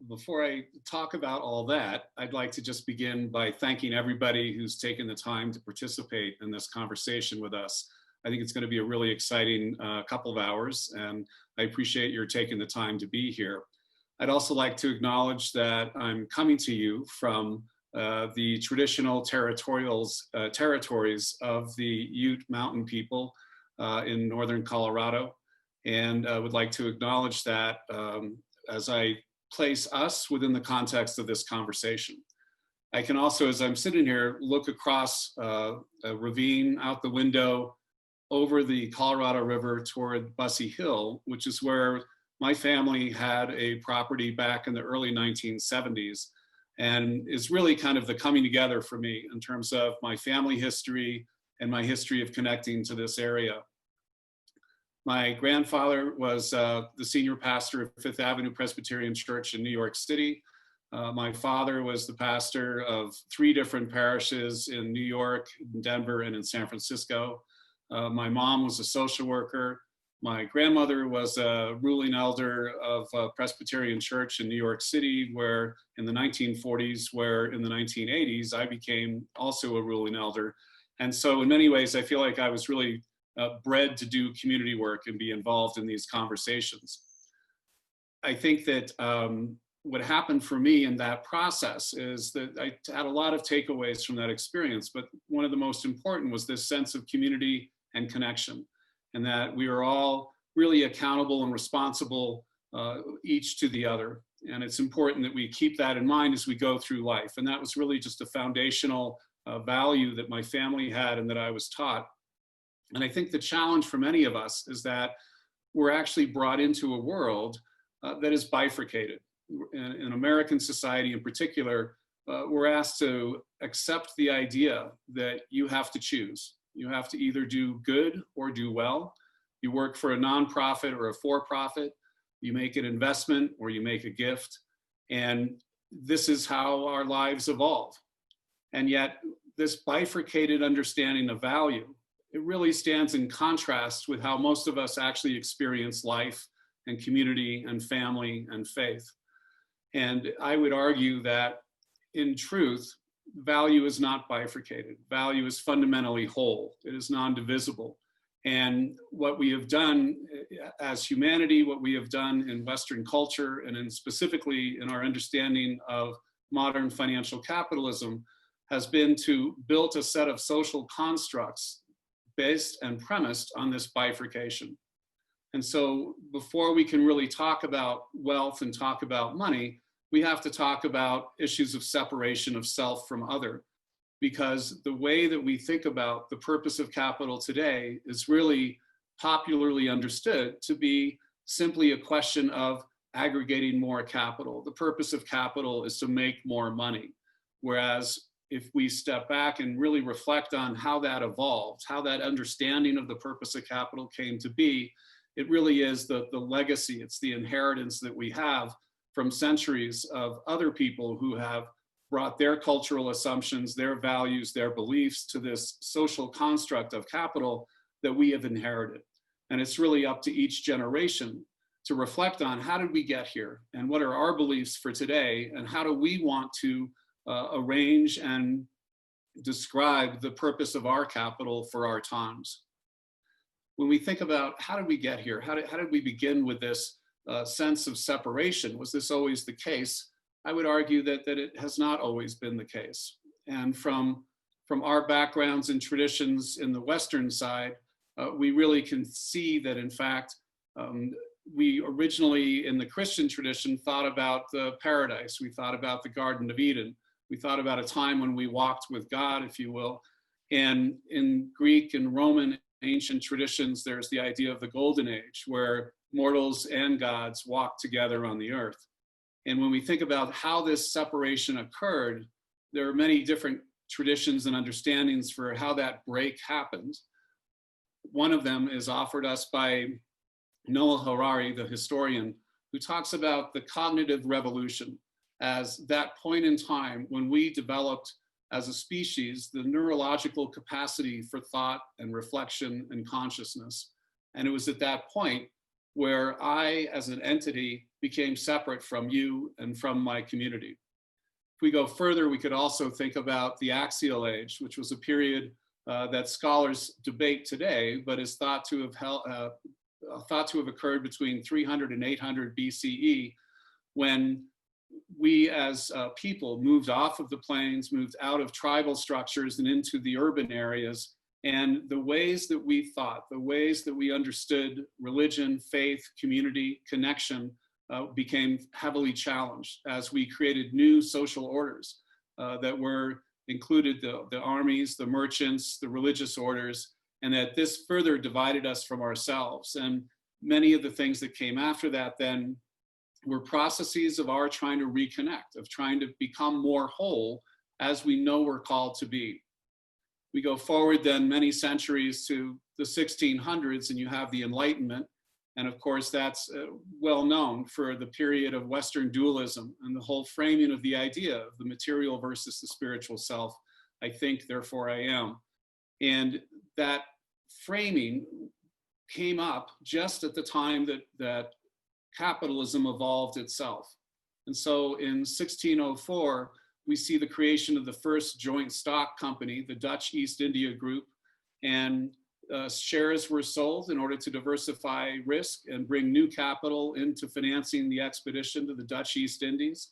Before I talk about all that, I'd like to just begin by thanking everybody who's taken the time to participate in this conversation with us. I think it's going to be a really exciting couple of hours, and I appreciate your taking the time to be here. I'd also like to acknowledge that I'm coming to you from the traditional territories of the Ute Mountain people in northern Colorado, and I would like to acknowledge that as I place us within the context of this conversation. I can also, as I'm sitting here, look across a ravine out the window over the Colorado River toward Bussey Hill, which is where my family had a property back in the early 1970s, and is really kind of the coming together for me in terms of my family history and my history of connecting to this area. My grandfather was the senior pastor of Fifth Avenue Presbyterian Church in New York City. My father was the pastor of 3 different parishes in New York, in Denver, and in San Francisco. My mom was a social worker. My grandmother was a ruling elder of a Presbyterian Church in New York City, where in the 1940s, where in the 1980s, I became also a ruling elder. And so in many ways, I feel like I was really bred to do community work and be involved in these conversations. I think that what happened for me in that process is that I had a lot of takeaways from that experience, but one of the most important was this sense of community and connection, and that we are all really accountable and responsible each to the other. And it's important that we keep that in mind as we go through life. And that was really just a foundational value that my family had and that I was taught. And I think the challenge for many of us is that we're actually brought into a world that is bifurcated. In American society in particular, we're asked to accept the idea that you have to choose. You have to either do good or do well. You work for a nonprofit or a for-profit. You make an investment or you make a gift. And this is how our lives evolve. And yet this bifurcated understanding of value, it really stands in contrast with how most of us actually experience life and community and family and faith. And I would argue that in truth, value is not bifurcated. Value is fundamentally whole. It is non-divisible. And what we have done as humanity, what we have done in Western culture, and in specifically in our understanding of modern financial capitalism, has been to build a set of social constructs based and premised on this bifurcation. And so before we can really talk about wealth and talk about money, we have to talk about issues of separation of self from other, because the way that we think about the purpose of capital today is really popularly understood to be simply a question of aggregating more capital. The purpose of capital is to make more money. Whereas if we step back and really reflect on how that evolved, how that understanding of the purpose of capital came to be, it really is the legacy, it's the inheritance that we have from centuries of other people who have brought their cultural assumptions, their values, their beliefs to this social construct of capital that we have inherited. And it's really up to each generation to reflect on how did we get here and what are our beliefs for today and how do we want to arrange and describe the purpose of our capital for our times. When we think about how did we get here, how did we begin with this sense of separation? Was this always the case? I would argue that it has not always been the case. And from our backgrounds and traditions in the Western side, we really can see that in fact, we originally in the Christian tradition thought about the paradise. We thought about the Garden of Eden. We thought about a time when we walked with God, if you will. And in Greek and Roman ancient traditions, there's the idea of the Golden Age, where mortals and gods walked together on the earth. And when we think about how this separation occurred, there are many different traditions and understandings for how that break happened. One of them is offered us by Noah Harari, the historian, who talks about the cognitive revolution as that point in time when we developed as a species the neurological capacity for thought and reflection and consciousness. And it was at that point where I, as an entity, became separate from you and from my community. If we go further, we could also think about the Axial Age, which was a period that scholars debate today, but is thought to have occurred between 300 and 800 BCE, when we as people moved off of the plains, moved out of tribal structures and into the urban areas. And the ways that we thought, the ways that we understood religion, faith, community, connection became heavily challenged as we created new social orders that were included the armies, the merchants, the religious orders, and that this further divided us from ourselves. And many of the things that came after that then were processes of our trying to reconnect, of trying to become more whole as we know we're called to be. We go forward then many centuries to the 1600s, and you have the Enlightenment. And of course, that's well known for the period of Western dualism and the whole framing of the idea of the material versus the spiritual self. I think, therefore I am. And that framing came up just at the time that capitalism evolved itself. And so in 1604, we see the creation of the first joint stock company, the Dutch East India Group, and shares were sold in order to diversify risk and bring new capital into financing the expedition to the Dutch East Indies.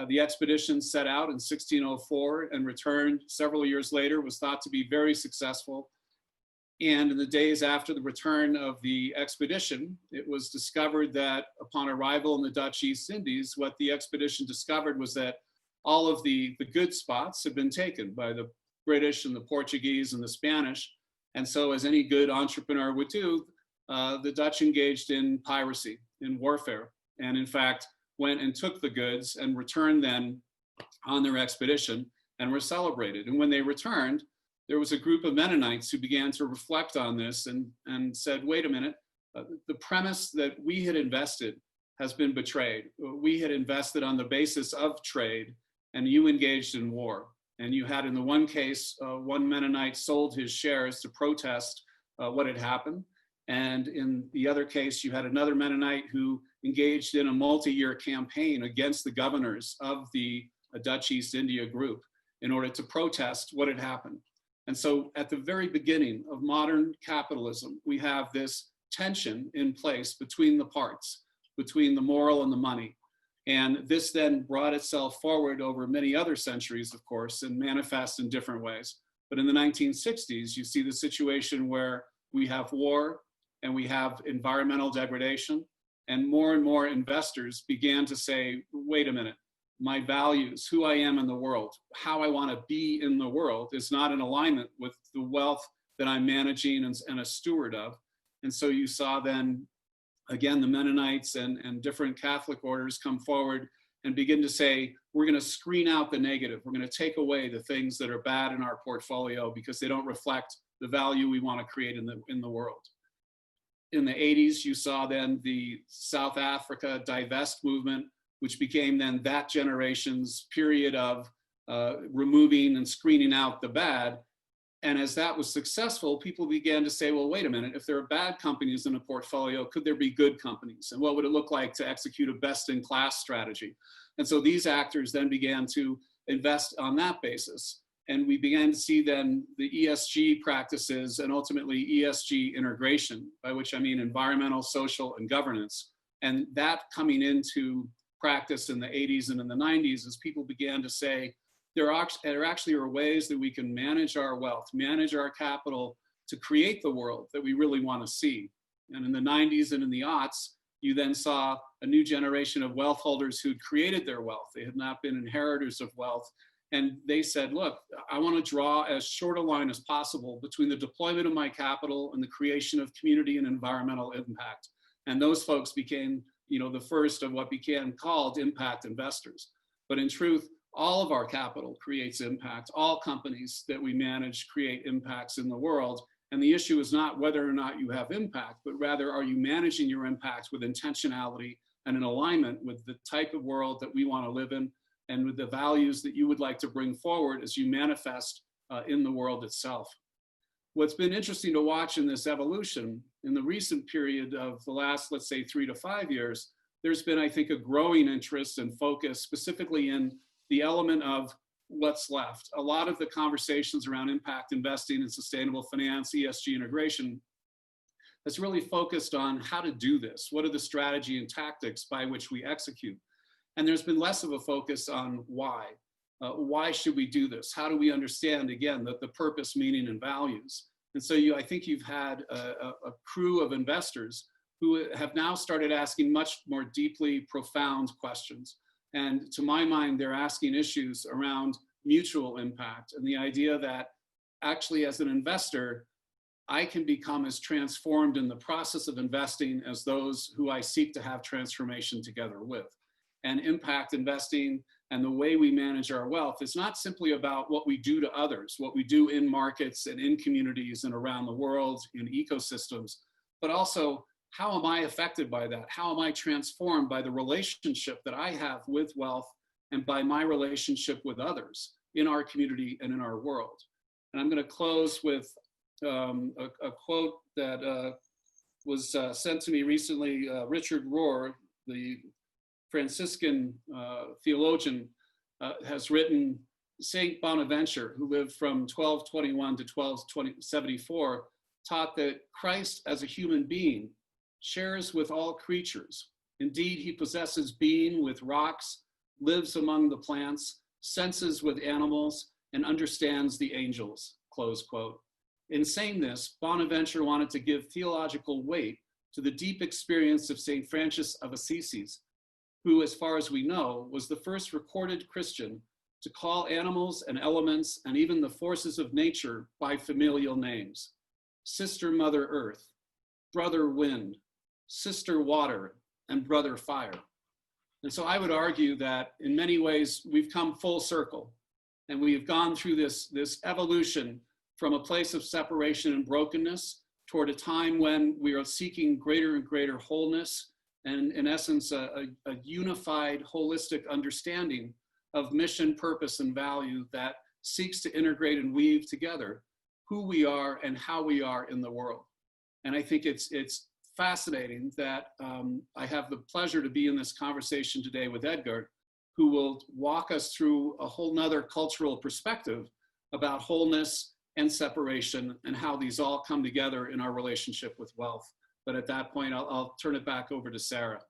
The expedition set out in 1604 and returned several years later, was thought to be very successful. And in the days after the return of the expedition, it was discovered that upon arrival in the Dutch East Indies, what the expedition discovered was that all of the good spots had been taken by the British and the Portuguese and the Spanish. And so, as any good entrepreneur would do, the Dutch engaged in piracy, in warfare, and in fact, went and took the goods and returned then on their expedition and were celebrated. And when they returned, there was a group of Mennonites who began to reflect on this and said, wait a minute, the premise that we had invested has been betrayed. We had invested on the basis of trade, and you engaged in war. And you had, in the one case, one Mennonite sold his shares to protest what had happened. And in the other case, you had another Mennonite who engaged in a multi-year campaign against the governors of the Dutch East India Group in order to protest what had happened. And so at the very beginning of modern capitalism, we have this tension in place between the parts, between the moral and the money. And this then brought itself forward over many other centuries, of course, and manifests in different ways. But in the 1960s, you see the situation where we have war and we have environmental degradation, and more investors began to say, wait a minute, my values, who I am in the world, how I want to be in the world is not in alignment with the wealth that I'm managing and a steward of. And so you saw then, again, the Mennonites and different Catholic orders come forward and begin to say, we're going to screen out the negative. We're going to take away the things that are bad in our portfolio because they don't reflect the value we want to create in the world. In the 80s, you saw then the South Africa divest movement, which became then that generation's period of removing and screening out the bad. And as that was successful, people began to say, well, wait a minute, if there are bad companies in a portfolio, could there be good companies? And what would it look like to execute a best-in-class strategy? And so these actors then began to invest on that basis. And we began to see then the ESG practices and ultimately ESG integration, by which I mean environmental, social, and governance. And that coming into practice in the 80s and in the 90s as people began to say, there actually are ways that we can manage our wealth, manage our capital to create the world that we really want to see. And in the 90s and in the aughts, you then saw a new generation of wealth holders who'd created their wealth. They had not been inheritors of wealth. And they said, look, I want to draw as short a line as possible between the deployment of my capital and the creation of community and environmental impact. And those folks became, the first of what became called impact investors. But in truth, all of our capital creates impact. All companies that we manage create impacts in the world. And the issue is not whether or not you have impact, but rather, are you managing your impact with intentionality and in alignment with the type of world that we want to live in and with the values that you would like to bring forward as you manifest in the world itself. What's been interesting to watch in this evolution in the recent period of the last, let's say, 3 to 5 years, there's been, I think, a growing interest and focus specifically in the element of what's left. A lot of the conversations around impact investing and sustainable finance, ESG integration, has really focused on how to do this. What are the strategy and tactics by which we execute? And there's been less of a focus on why. Why should we do this? How do we understand, again, the purpose, meaning, and values? And so I think you've had a crew of investors who have now started asking much more deeply profound questions. And to my mind, they're asking issues around mutual impact and the idea that actually as an investor, I can become as transformed in the process of investing as those who I seek to have transformation together with. And impact investing and the way we manage our wealth is not simply about what we do to others, what we do in markets and in communities and around the world, in ecosystems, but also how am I affected by that? How am I transformed by the relationship that I have with wealth and by my relationship with others in our community and in our world? And I'm going to close with a quote that was sent to me recently. Richard Rohr, the Franciscan theologian, has written, Saint Bonaventure, who lived from 1221 to 1274, taught that Christ as a human being shares with all creatures. Indeed, he possesses being with rocks, lives among the plants, senses with animals, and understands the angels, close quote. In saying this, Bonaventure wanted to give theological weight to the deep experience of St. Francis of Assisi, who, as far as we know, was the first recorded Christian to call animals and elements and even the forces of nature by familial names: Sister Mother Earth, Brother Wind, Sister Water, and Brother Fire. And so I would argue that in many ways we've come full circle, and we have gone through this evolution from a place of separation and brokenness toward a time when we are seeking greater and greater wholeness and, in essence, a unified, holistic understanding of mission, purpose, and value that seeks to integrate and weave together who we are and how we are in the world. And I think it's fascinating that I have the pleasure to be in this conversation today with Edgar, who will walk us through a whole nother cultural perspective about wholeness and separation and how these all come together in our relationship with wealth. But at that point, I'll turn it back over to Sarah.